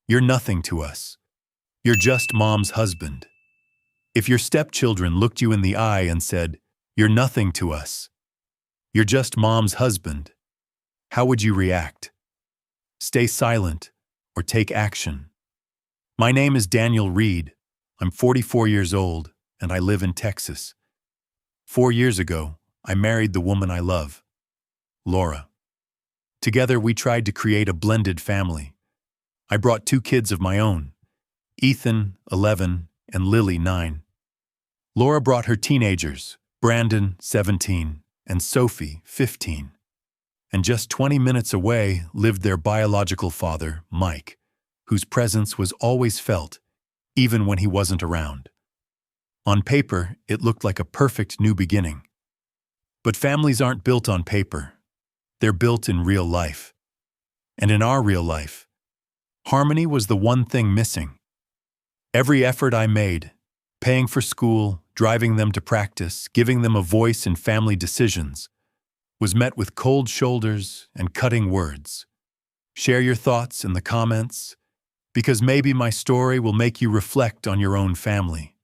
You're nothing to us. You're just mom's husband. If your stepchildren looked you in the eye and said, "You're nothing to us. You're just mom's husband," how would you react? Stay silent or take action? My name is Daniel Reed. I'm 44 years old and I live in Texas. 4 years ago, I married the woman I love, Laura. Together, we tried to create a blended family. I brought 2 kids of my own, Ethan, 11, and Lily, 9. Laura brought her teenagers, Brandon, 17, and Sophie, 15. And just 20 minutes away lived their biological father, Mike, whose presence was always felt, even when he wasn't around. On paper, it looked like a perfect new beginning. But families aren't built on paper. They're built in real life. And in our real life, harmony was the one thing missing. Every effort I made, paying for school, driving them to practice, giving them a voice in family decisions, was met with cold shoulders and cutting words. Share your thoughts in the comments, because maybe my story will make you reflect on your own family.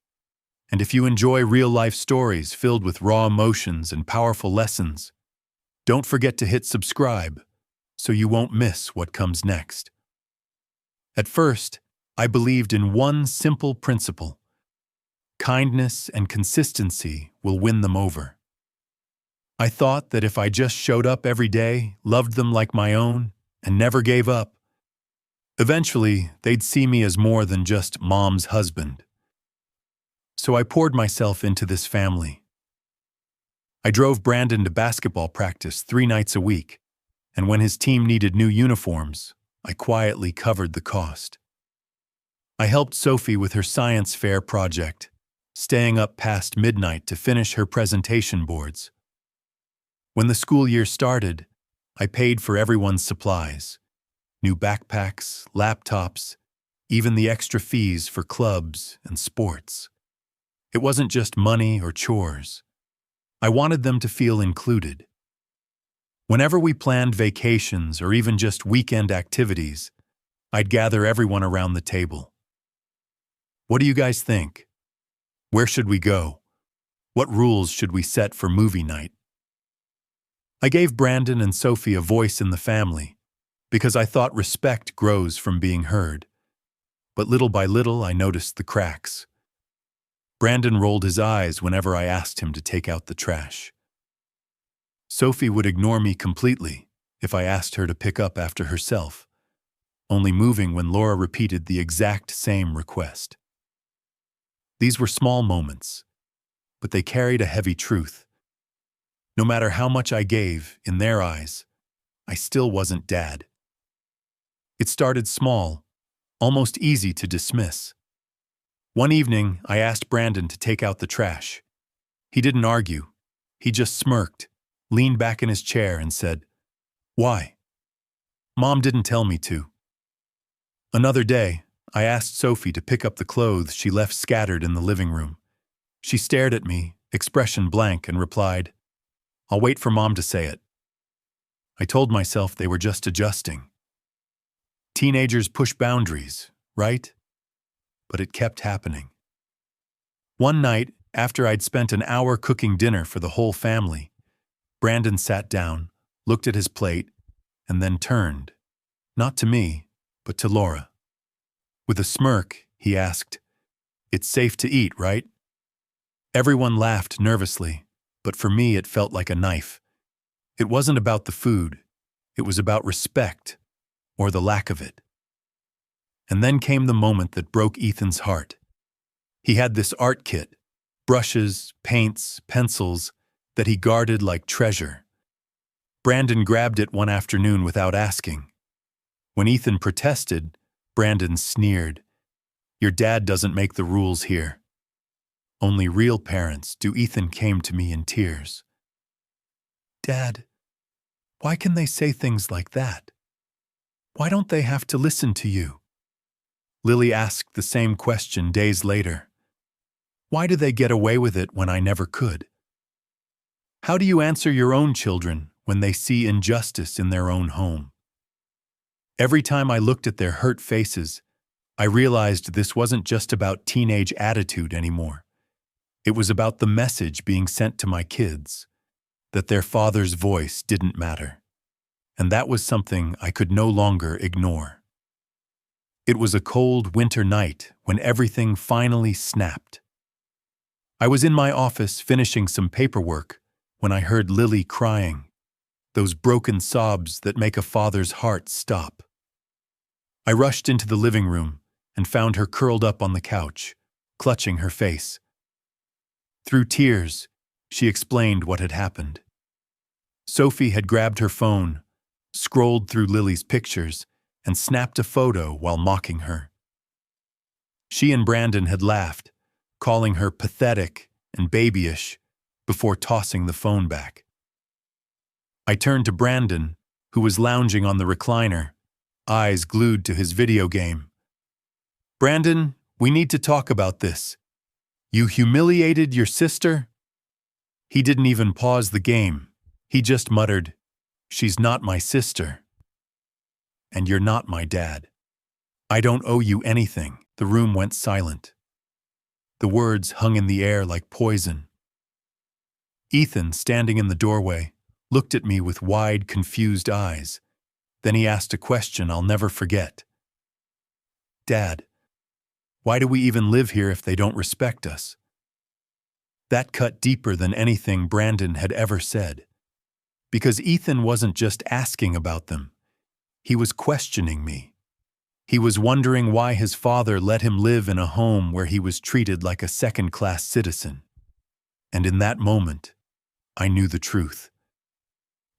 And if you enjoy real-life stories filled with raw emotions and powerful lessons, don't forget to hit subscribe so you won't miss what comes next. At first, I believed in one simple principle: kindness and consistency will win them over. I thought that if I just showed up every day, loved them like my own, and never gave up, eventually they'd see me as more than just mom's husband. So I poured myself into this family. I drove Brandon to basketball practice 3 nights a week, and when his team needed new uniforms, I quietly covered the cost. I helped Sophie with her science fair project, staying up past midnight to finish her presentation boards. When the school year started, I paid for everyone's supplies: new backpacks, laptops, even the extra fees for clubs and sports. It wasn't just money or chores. I wanted them to feel included. Whenever we planned vacations or even just weekend activities, I'd gather everyone around the table. What do you guys think? Where should we go? What rules should we set for movie night? I gave Brandon and Sophie a voice in the family because I thought respect grows from being heard. But little by little, I noticed the cracks. Brandon rolled his eyes whenever I asked him to take out the trash. Sophie would ignore me completely if I asked her to pick up after herself, only moving when Laura repeated the exact same request. These were small moments, but they carried a heavy truth. No matter how much I gave, in their eyes, I still wasn't dad. It started small, almost easy to dismiss. One evening, I asked Brandon to take out the trash. He didn't argue. He just smirked, leaned back in his chair, and said, "Why? Mom didn't tell me to." Another day, I asked Sophie to pick up the clothes she left scattered in the living room. She stared at me, expression blank, and replied, "I'll wait for Mom to say it." I told myself they were just adjusting. Teenagers push boundaries, right? But it kept happening. One night, after I'd spent an hour cooking dinner for the whole family, Brandon sat down, looked at his plate, and then turned, not to me, but to Laura. With a smirk, he asked, "It's safe to eat, right?" Everyone laughed nervously, but for me it felt like a knife. It wasn't about the food, it was about respect, or the lack of it. And then came the moment that broke Ethan's heart. He had this art kit, brushes, paints, pencils, that he guarded like treasure. Brandon grabbed it one afternoon without asking. When Ethan protested, Brandon sneered, "Your dad doesn't make the rules here." Only real parents do. Ethan came to me in tears. "Dad, why can they say things like that? Why don't they have to listen to you?" Lily asked the same question days later. "Why do they get away with it when I never could?" How do you answer your own children when they see injustice in their own home? Every time I looked at their hurt faces, I realized this wasn't just about teenage attitude anymore. It was about the message being sent to my kids, that their father's voice didn't matter. And that was something I could no longer ignore. It was a cold winter night when everything finally snapped. I was in my office finishing some paperwork when I heard Lily crying, those broken sobs that make a father's heart stop. I rushed into the living room and found her curled up on the couch, clutching her face. Through tears, she explained what had happened. Sophie had grabbed her phone, scrolled through Lily's pictures, and snapped a photo while mocking her. She and Brandon had laughed, calling her pathetic and babyish before tossing the phone back. I turned to Brandon, who was lounging on the recliner, eyes glued to his video game. "Brandon, we need to talk about this. You humiliated your sister?" He didn't even pause the game. He just muttered, "She's not my sister. And you're not my dad. I don't owe you anything." The room went silent. The words hung in the air like poison. Ethan, standing in the doorway, looked at me with wide, confused eyes. Then he asked a question I'll never forget. "Dad, why do we even live here if they don't respect us?" That cut deeper than anything Brandon had ever said. Because Ethan wasn't just asking about them. He was questioning me. He was wondering why his father let him live in a home where he was treated like a second-class citizen. And in that moment, I knew the truth.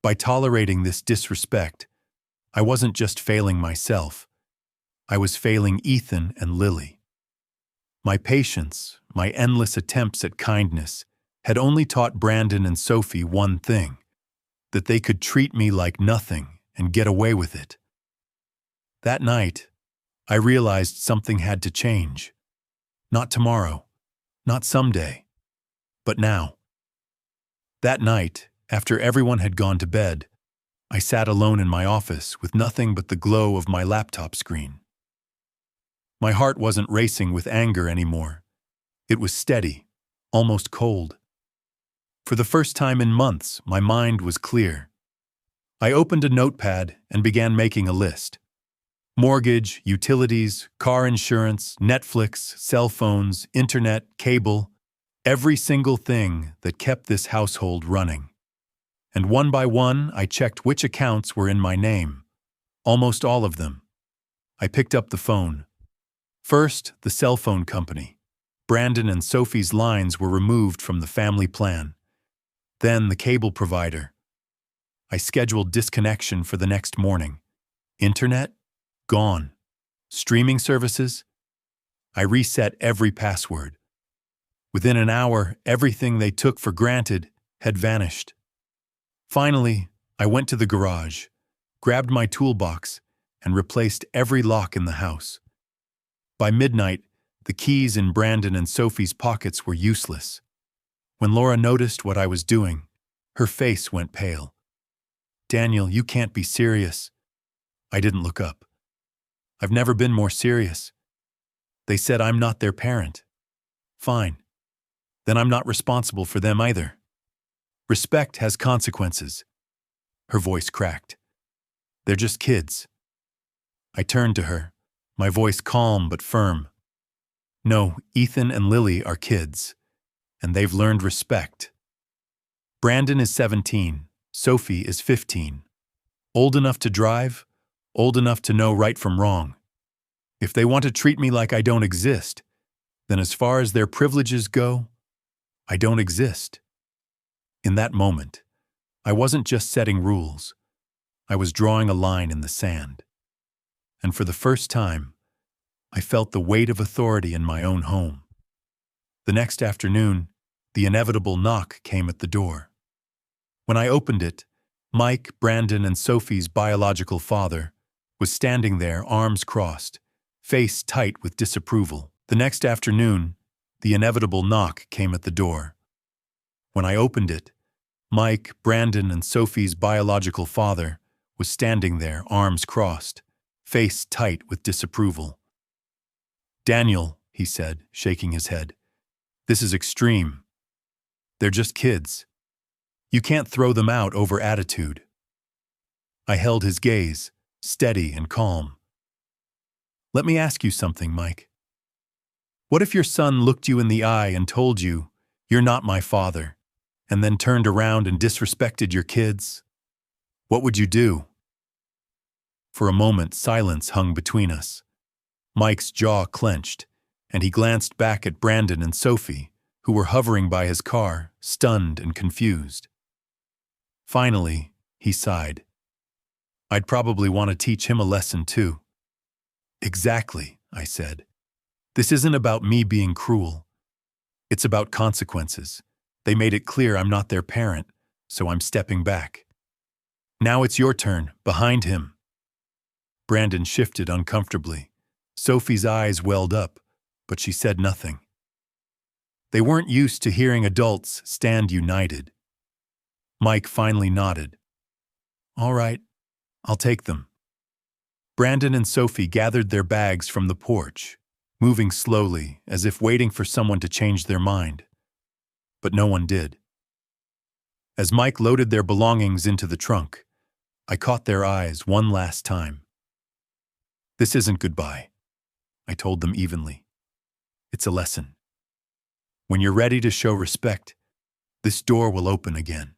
By tolerating this disrespect, I wasn't just failing myself. I was failing Ethan and Lily. My patience, my endless attempts at kindness, had only taught Brandon and Sophie one thing: that they could treat me like nothing and get away with it. That night, I realized something had to change. Not tomorrow, not someday, but now. That night, after everyone had gone to bed, I sat alone in my office with nothing but the glow of my laptop screen. My heart wasn't racing with anger anymore. It was steady, almost cold. For the first time in months, my mind was clear. I opened a notepad and began making a list. Mortgage, utilities, car insurance, Netflix, cell phones, internet, cable, every single thing that kept this household running. And one by one, I checked which accounts were in my name. Almost all of them. I picked up the phone. First, the cell phone company. Brandon and Sophie's lines were removed from the family plan. Then the cable provider. I scheduled disconnection for the next morning. Internet? Gone. Streaming services? I reset every password. Within an hour, everything they took for granted had vanished. Finally, I went to the garage, grabbed my toolbox, and replaced every lock in the house. By midnight, the keys in Brandon and Sophie's pockets were useless. When Laura noticed what I was doing, her face went pale. "Daniel, you can't be serious." I didn't look up. "I've never been more serious. They said I'm not their parent. Fine. Then I'm not responsible for them either. Respect has consequences." Her voice cracked. "They're just kids." I turned to her, my voice calm but firm. "No, Ethan and Lily are kids, and they've learned respect. Brandon is 17, Sophie is 15. Old enough to drive, old enough to know right from wrong. If they want to treat me like I don't exist, then as far as their privileges go, I don't exist." In that moment, I wasn't just setting rules. I was drawing a line in the sand. And for the first time, I felt the weight of authority in my own home. The next afternoon, the inevitable knock came at the door. When I opened it, Mike, Brandon, and Sophie's biological father was standing there, arms crossed, face tight with disapproval. The next afternoon, the inevitable knock came at the door. When I opened it, Mike, Brandon, and Sophie's biological father was standing there, arms crossed, face tight with disapproval. Daniel, he said, shaking his head, this is extreme. They're just kids. You can't throw them out over attitude. I held his gaze, steady and calm. Let me ask you something, Mike. What if your son looked you in the eye and told you, you're not my father, and then turned around and disrespected your kids? What would you do? For a moment, silence hung between us. Mike's jaw clenched, and he glanced back at Brandon and Sophie, who were hovering by his car, stunned and confused. Finally, he sighed. I'd probably want to teach him a lesson too. Exactly, I said. This isn't about me being cruel. It's about consequences. They made it clear I'm not their parent, so I'm stepping back. Now it's your turn, behind him. Brandon shifted uncomfortably. Sophie's eyes welled up, but she said nothing. They weren't used to hearing adults stand united. Mike finally nodded. All right, I'll take them. Brandon and Sophie gathered their bags from the porch, moving slowly as if waiting for someone to change their mind. But no one did. As Mike loaded their belongings into the trunk, I caught their eyes one last time. This isn't goodbye, I told them evenly. It's a lesson. When you're ready to show respect, this door will open again.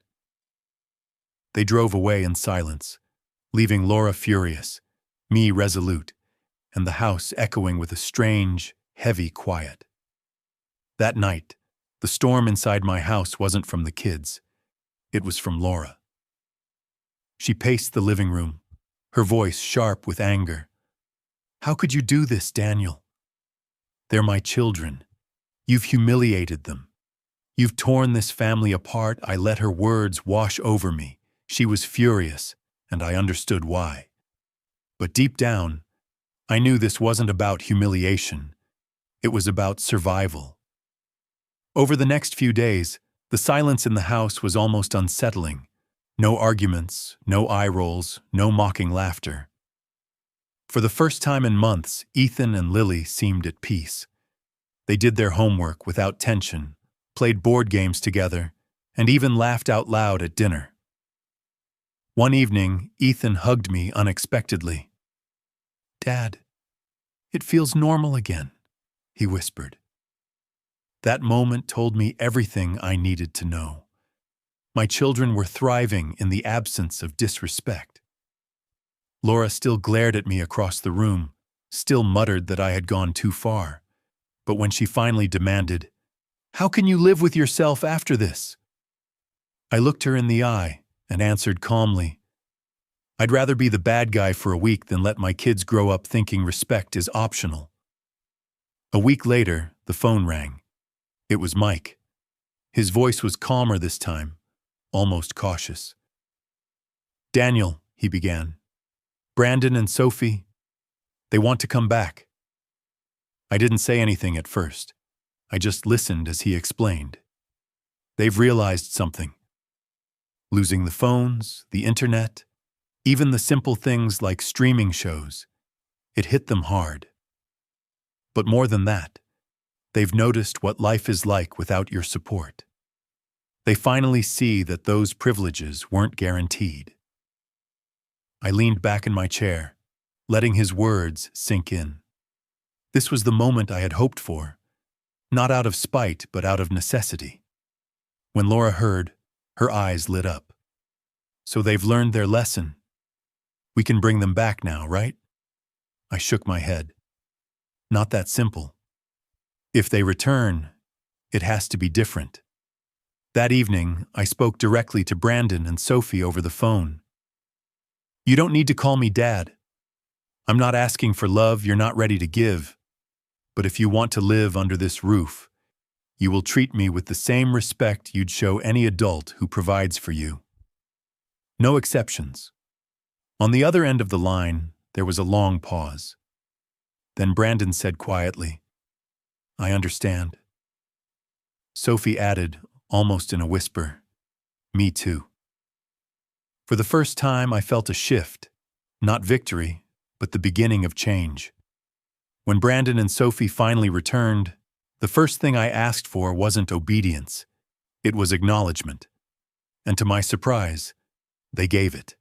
They drove away in silence, leaving Laura furious, me resolute, and the house echoing with a strange, heavy quiet. That night, the storm inside my house wasn't from the kids. It was from Laura. She paced the living room, her voice sharp with anger. How could you do this, Daniel? They're my children. You've humiliated them. You've torn this family apart. I let her words wash over me. She was furious, and I understood why. But deep down, I knew this wasn't about humiliation. It was about survival. Over the next few days, the silence in the house was almost unsettling. No arguments, no eye rolls, no mocking laughter. For the first time in months, Ethan and Lily seemed at peace. They did their homework without tension, played board games together, and even laughed out loud at dinner. One evening, Ethan hugged me unexpectedly. Dad, it feels normal again, he whispered. That moment told me everything I needed to know. My children were thriving in the absence of disrespect. Laura still glared at me across the room, still muttered that I had gone too far. But when she finally demanded, "How can you live with yourself after this?" I looked her in the eye and answered calmly, "I'd rather be the bad guy for a week than let my kids grow up thinking respect is optional." A week later, the phone rang. It was Mike. His voice was calmer this time, almost cautious. "Daniel," he began, "Brandon and Sophie, they want to come back." I didn't say anything at first. I just listened as he explained. They've realized something. Losing the phones, the internet, even the simple things like streaming shows, it hit them hard. But more than that, they've noticed what life is like without your support. They finally see that those privileges weren't guaranteed. I leaned back in my chair, letting his words sink in. This was the moment I had hoped for, not out of spite, but out of necessity. When Laura heard, her eyes lit up. "So they've learned their lesson. We can bring them back now, right?" I shook my head. "Not that simple. If they return, it has to be different." That evening, I spoke directly to Brandon and Sophie over the phone. "You don't need to call me Dad. I'm not asking for love you're not ready to give. But if you want to live under this roof, you will treat me with the same respect you'd show any adult who provides for you. No exceptions." On the other end of the line, there was a long pause. Then Brandon said quietly, "I understand." Sophie added, almost in a whisper, "Me too." For the first time, I felt a shift, not victory, but the beginning of change. When Brandon and Sophie finally returned, the first thing I asked for wasn't obedience. It was acknowledgement. And to my surprise, they gave it.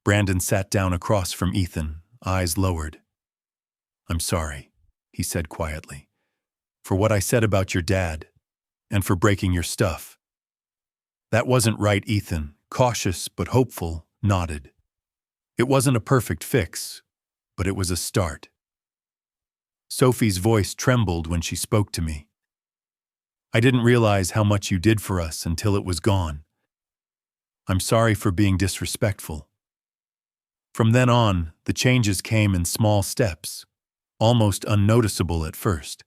Brandon sat down across from Ethan, eyes lowered. "I'm sorry," he said quietly, "for what I said about your dad, and for breaking your stuff." "That wasn't right," Ethan, cautious but hopeful, nodded. "It wasn't a perfect fix, but it was a start." Sophie's voice trembled when she spoke to me. "I didn't realize how much you did for us until it was gone. I'm sorry for being disrespectful." From then on, the changes came in small steps, almost unnoticeable at first.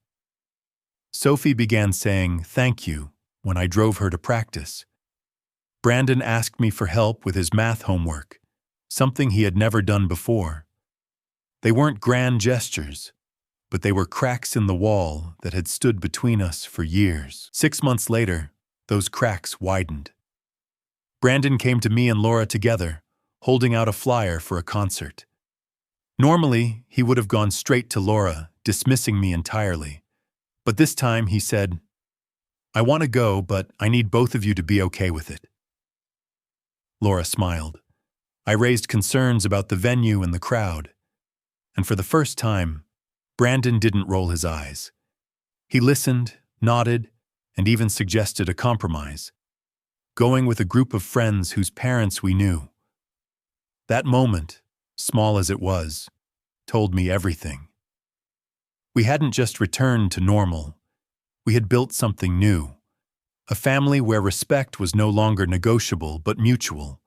Sophie began saying thank you when I drove her to practice. Brandon asked me for help with his math homework, something he had never done before. They weren't grand gestures, but they were cracks in the wall that had stood between us for years. 6 months later, those cracks widened. Brandon came to me and Laura together, holding out a flyer for a concert. Normally, he would have gone straight to Laura, dismissing me entirely. But this time he said, "I want to go, but I need both of you to be okay with it." Laura smiled. I raised concerns about the venue and the crowd. And for the first time, Brandon didn't roll his eyes. He listened, nodded, and even suggested a compromise, going with a group of friends whose parents we knew. That moment, small as it was, told me everything. We hadn't just returned to normal. We had built something new. A family where respect was no longer negotiable but mutual.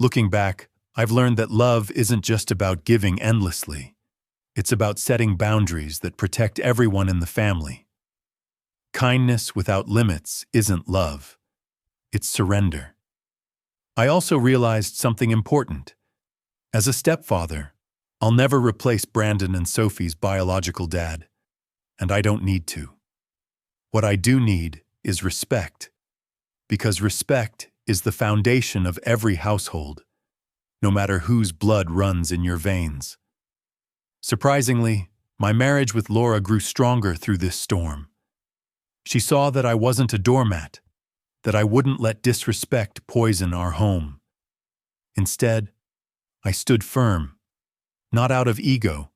Looking back, I've learned that love isn't just about giving endlessly. It's about setting boundaries that protect everyone in the family. Kindness without limits isn't love. It's surrender. I also realized something important. As a stepfather, I'll never replace Brandon and Sophie's biological dad, and I don't need to. What I do need is respect, because respect is the foundation of every household, no matter whose blood runs in your veins. Surprisingly, my marriage with Laura grew stronger through this storm. She saw that I wasn't a doormat, that I wouldn't let disrespect poison our home. Instead, I stood firm, not out of ego,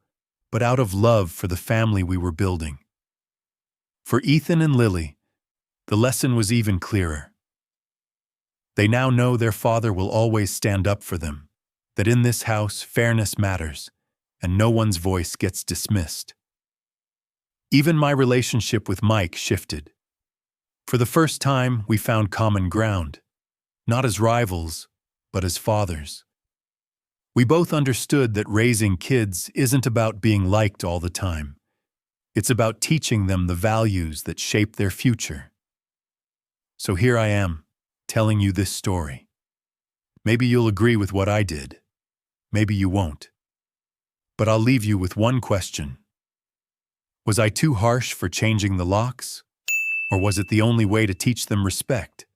but out of love for the family we were building. For Ethan and Lily, the lesson was even clearer. They now know their father will always stand up for them, that in this house fairness matters, and no one's voice gets dismissed. Even my relationship with Mike shifted. For the first time, we found common ground, not as rivals, but as fathers. We both understood that raising kids isn't about being liked all the time. It's about teaching them the values that shape their future. So here I am, telling you this story. Maybe you'll agree with what I did. Maybe you won't. But I'll leave you with one question. Was I too harsh for changing the locks? Or was it the only way to teach them respect?